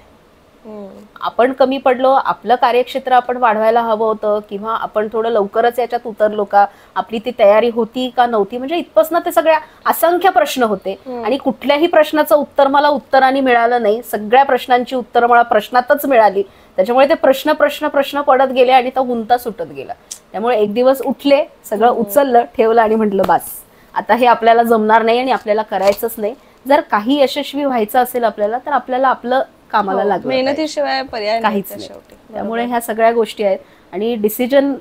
[SPEAKER 1] आपण कमी पडलो, आपलं कार्यक्षेत्र आपण वाढवायला हवं होतं, किंवा आपण थोडं लवकरच याच्यात उतरलो का, आपली ती तयारी होती का नव्हती. म्हणजे इथपासून ते सगळ्या असंख्य प्रश्न होते आणि कुठल्याही प्रश्नाचं उत्तर मला उत्तराने मिळालं नाही. सगळ्या प्रश्नांची उत्तरं मला प्रश्नातच मिळाली. त्याच्यामुळे ते प्रश्न प्रश्न प्रश्न पडत गेले आणि तो गुंता सुटत गेला. त्यामुळे एक दिवस उठले, सगळं उचललं, ठेवलं आणि म्हटलं बस आता हे आपल्याला जमणार नाही आणि आपल्याला करायचंच नाही. जर काही यशस्वी व्हायचं असेल आपल्याला, तर आपल्याला आपलं कामाला लागलं,
[SPEAKER 2] मेहनतीशिवाय पर्याय
[SPEAKER 1] काहीच नाही. त्यामुळे ह्या सगळ्या गोष्टी आहेत आणि डिसिजन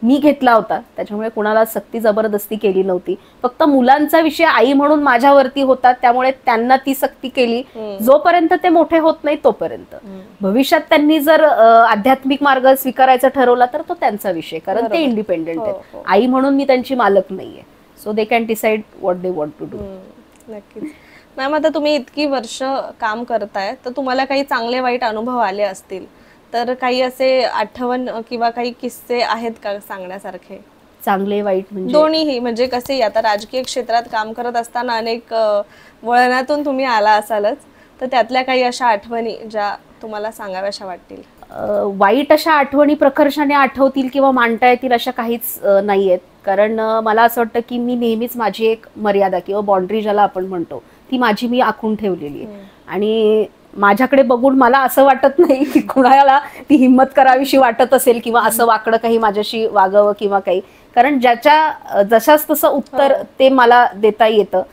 [SPEAKER 1] मी घेतला होता, त्याच्यामुळे कुणाला सक्ती जबरदस्ती केली नव्हती. फक्त मुलांचा विषय आई म्हणून माझ्यावरती होता, त्यामुळे त्यांना ती सक्ती केली. जोपर्यंत ते मोठे होत नाही तोपर्यंत. भविष्यात त्यांनी जर आध्यात्मिक मार्ग स्वीकारायचा ठरवला तर तो त्यांचा विषय, कारण ते इंडिपेंडेंट आहेत. आई म्हणून मी त्यांची मालक नाहीये. So they can decide what they want to do.
[SPEAKER 2] नक्कीच मॅम, आता तुम्ही इतकी वर्ष काम करताय, तर तुम्हाला काही चांगले वाईट अनुभव आले असतील, तर काही असे आठवण किंवा काही किस्से आहेत का सांगण्यासारखे?
[SPEAKER 1] चांगले वाईट म्हणजे
[SPEAKER 2] दोन्हीही. म्हणजे कसे, आता राजकीय क्षेत्रात काम करत असताना अनेक वळणातून तुम्ही आला असालच, तर त्यातल्या काही अशा आठवणी ज्या तुम्हाला सांगाव्याशा वाटतील?
[SPEAKER 1] वाईट अशा आठवणी प्रकर्षाने आठवतील किंवा मांडता येतील अशा काहीच नाहीयेत. कारण मला असं वाटतं की मी नेहमीच माझी एक मर्यादा किंवा बाउंड्री ज्याला आपण म्हणतो, ती माझी मी आखून ठेवलेली आहे. आणि माझ्याकडे बघून मला असं वाटत नाही की कुणाला ती हिंमत करावीशी वाटत असेल किंवा असं वाकडं काही माझ्याशी वागावं किंवा काही. कारण जशाच तसं उत्तर ते मला देता येतं.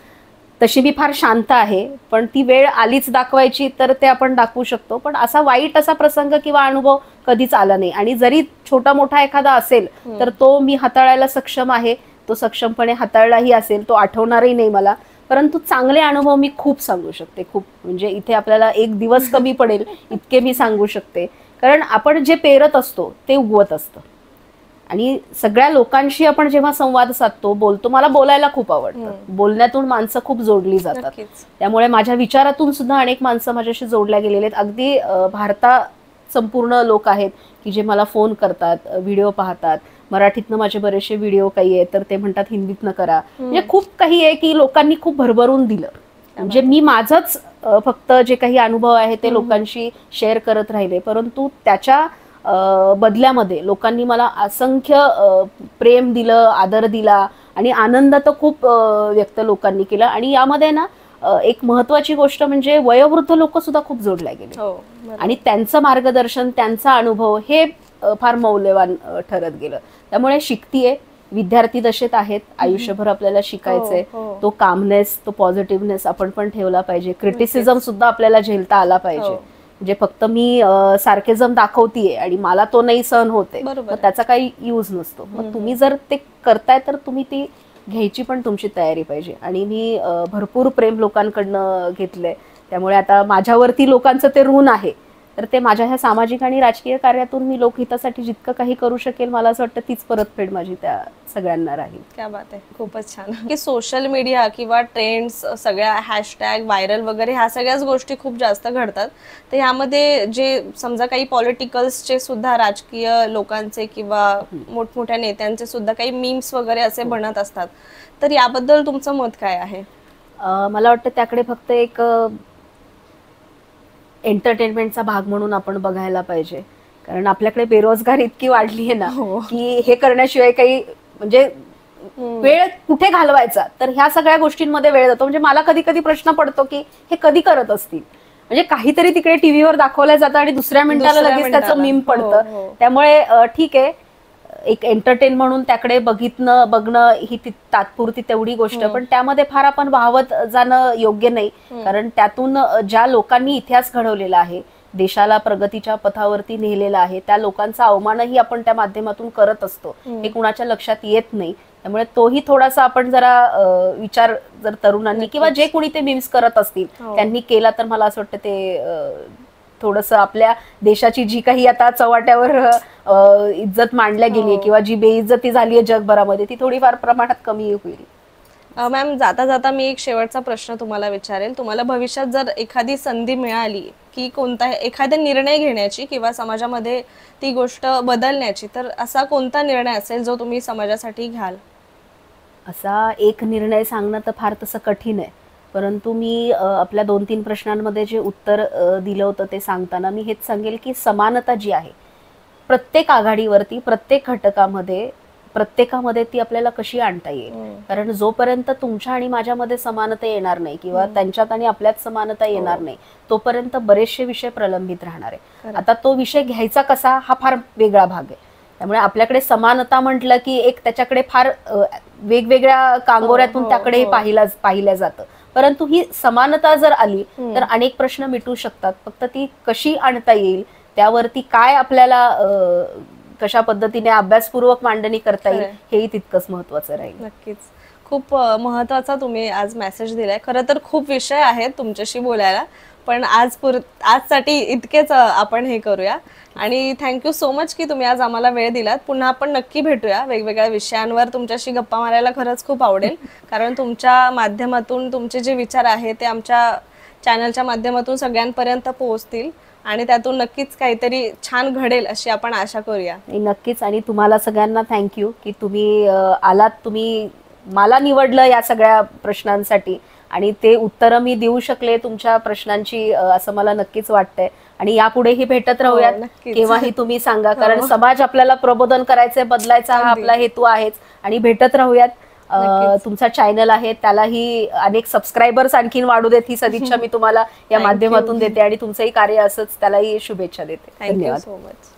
[SPEAKER 1] तशी मी फार शांत आहे, पण ती वेळ आलीच दाखवायची तर ते आपण दाखवू शकतो. पण असा वाईट असा प्रसंग किंवा अनुभव कधीच आला नाही. आणि जरी छोटा मोठा एखादा असेल तर तो मी हाताळायला सक्षम आहे, तो सक्षमपणे हाताळलाही असेल, तो आठवणारही नाही मला. परंतु चांगले अनुभव मी खूप सांगू शकते, खूप. म्हणजे इथे आपल्याला एक दिवस कमी पडेल इतके मी सांगू शकते. कारण आपण जे पेरत असतो ते उगवत असतं. आणि सगळ्या लोकांशी आपण जेव्हा संवाद साधतो, बोलतो, मला बोलायला खूप आवडतं. बोलण्यातून माणसं खूप जोडली जातात. त्यामुळे माझ्या विचारातून सुद्धा अनेक माणसं माझ्याशी जोडल्या गेलेले आहेत. अगदी भारतात संपूर्ण लोक आहेत की जे मला फोन करतात, व्हिडिओ पाहतात, मराठीतनं माझे बरेचसे व्हिडिओ काही आहे तर ते म्हणतात हिंदीतनं करा. म्हणजे खूप काही आहे की लोकांनी खूप भरभरून दिलं. म्हणजे मी माझंच फक्त जे काही अनुभव आहे ते लोकांशी शेअर करत राहिले, परंतु त्याच्या बदल्यामध्ये लोकांनी मला असंख्य प्रेम दिलं, आदर दिला आणि आनंद तर खूप व्यक्त लोकांनी केला. आणि यामध्ये ना एक महत्वाची गोष्ट म्हणजे वयोवृद्ध लोक सुद्धा खूप जोडले गेले आणि त्यांचं मार्गदर्शन, त्यांचा अनुभव हे फार मौल्यवान ठरत गेलं. त्यामुळे शिकतीये, विद्यार्थी दशेत आहेत, आयुष्यभर आपल्याला शिकायचंय. तो कामनेस, तो पॉझिटिव्हनेस आपण पण ठेवला पाहिजे. क्रिटिसिझम सुद्धा आपल्याला झेलता आला पाहिजे. म्हणजे फक्त मी सार्केझम दाखवतीये आणि मला तो नाही सहन होते, त्याचा काही यूज नसतो. मग तुम्ही जर ते करताय तर तुम्ही ती घ्यायची पण तुमची तयारी पाहिजे. आणि मी भरपूर प्रेम लोकांकडनं घेतलंय, त्यामुळे आता माझ्यावरती लोकांचं ते ऋण आहे. तर ते माझ्या ह्या सामाजिक आणि राजकीय कार्यातून मी लोकहितासाठी जितकं काही करू शकेल, मला असं वाटतं तीच परतफेड माझी त्या सगळ्यांना राहील.
[SPEAKER 2] क्या बात आहे, खूपच छान. की सोशल मीडिया किंवा ट्रेंड्स, सगळ्या हॅशटॅग, व्हायरल वगैरे ह्या सगळ्याच गोष्टी खूप जास्त घडतात. तर ह्यामध्ये जे समजा काही पॉलिटिकल्सचे सुद्धा, राजकीय लोकांचे किंवा मोठमोठ्या नेत्यांचे सुद्धा काही मीम्स वगैरे असे बनत असतात, तर याबद्दल तुमचं मत काय आहे?
[SPEAKER 1] मला वाटतं त्याकडे फक्त एक एंटरटेनमेंटचा भाग म्हणून आपण बघायला पाहिजे. कारण आपल्याकडे बेरोजगारी इतकी वाढली आहे ना की हे करण्याशिवाय काही म्हणजे वेळ कुठे घालवायचा, तर ह्या सगळ्या गोष्टींमध्ये वेळ जातो. म्हणजे मला कधी कधी प्रश्न पडतो की हे कधी करत असतील. म्हणजे काहीतरी तिकडे टीव्हीवर दाखवलं जातं आणि दुसऱ्या मिनिटाला लगेच त्याचं मीम पडतं. त्यामुळे ठीक आहे, एक एंटरटेन म्हणून त्याकडे बघणं ही तात्पुरती तेवढी गोष्ट, पण त्यामध्ये फार आपण वाहवत जाणं योग्य नाही. कारण त्यातून ज्या लोकांनी इतिहास घडवलेला आहे, देशाला प्रगतीच्या पथावरती नेलेला आहे, त्या लोकांचा अवमानही आपण त्या माध्यमातून करत असतो, हे कुणाच्या लक्षात येत नाही. त्यामुळे तोही थोडासा आपण जरा विचार जर तरुणांनी किंवा जे कोणी ते मीम्स करत असतील त्यांनी केला तर मला असं वाटतं ते थोडंसं आपल्या देशाची जी काही आता चव्हाट्यावर इज्जत मांडल्या गेली किंवा जी बेइज्जती झाली आहे जगभरामध्ये, ती थोडीफार प्रमाणात कमी होईल.
[SPEAKER 2] मॅम, जाता जाता मी एक शेवटचा प्रश्न तुम्हाला विचारेल. तुम्हाला भविष्यात जर एखादी संधी मिळाली की कोणता एखादा निर्णय घेण्याची किंवा समाजामध्ये ती गोष्ट बदलण्याची, तर असा कोणता निर्णय असेल जो तुम्ही समाजासाठी घ्याल?
[SPEAKER 1] असा एक निर्णय सांगणं तर फार तसं कठीण आहे, परंतु मी आपल्या 2-3 प्रश्नांमध्ये जे उत्तर दिलं होतं ते सांगताना मी हेच सांगेल की समानता जी आहे प्रत्येक आघाडीवरती, प्रत्येक घटकामध्ये, प्रत्येकामध्ये ती आपल्याला कशी आणता येईल. कारण जोपर्यंत तुमच्या आणि माझ्यामध्ये समानता येणार नाही किंवा त्यांच्यात आणि आपल्यात समानता येणार नाही, तोपर्यंत बरेचसे विषय प्रलंबित राहणार आहे. आता तो विषय घ्यायचा कसा हा फार वेगळा भाग आहे. त्यामुळे आपल्याकडे समानता म्हटलं की एक त्याच्याकडे फार वेगवेगळ्या कांगोऱ्यातून त्याकडे पाहिल्या जातं. परंतु ही समानता जर आली तर अनेक प्रश्न मिटू शकतात. फक्त ती कशी आणता येईल, त्यावरती काय आपल्याला कशा पद्धतीने अभ्यासपूर्वक मांडणी करता येईल, हेही तितकंच महत्वाचं राहील.
[SPEAKER 2] नक्कीच, खूप महत्वाचा तुम्ही आज मेसेज दिलाय. खरं तर खूप विषय आहेत तुमच्याशी बोलायला, पण आजसाठी इतकेच आपण हे करूया. आणि थँक्यू सो मच की तुम्ही आज आम्हाला वेळ दिलात. पुन्हा आपण नक्की भेटूया वेगवेगळ्या विषयांवर. तुमच्याशी गप्पा मारायला खरंच खूप आवडेल, कारण तुमच्या माध्यमातून तुमचे जे विचार आहेत ते आमच्या चॅनलच्या माध्यमातून सगळ्यांपर्यंत पोहोचतील आणि त्यातून नक्कीच काहीतरी छान घडेल अशी आपण आशा करूया.
[SPEAKER 1] नक्कीच. आणि तुम्हाला सगळ्यांना थँक्यू की तुम्ही आलात, तुम्ही मला निवडलं या सगळ्या प्रश्नांसाठी आणि ते उत्तरं मी देऊ शकले तुमच्या प्रश्नांची, असं मला नक्कीच वाटतंय. आणि यापुढेही भेटत राहूयात, केव्हाही तुम्ही सांगा, कारण समाज आपल्याला प्रबोधन करायचंय, बदलायचा हा आपला हेतू आहेच. आणि भेटत राहूयात. तुमचा चॅनल आहे त्यालाही अनेक सबस्क्रायबर्स आणखीन वाढू देत, ही सदिच्छा मी तुम्हाला या माध्यमातून देते आणि तुमचंही कार्य असंच, त्यालाही शुभेच्छा देते.
[SPEAKER 2] धन्यवाद सो मच.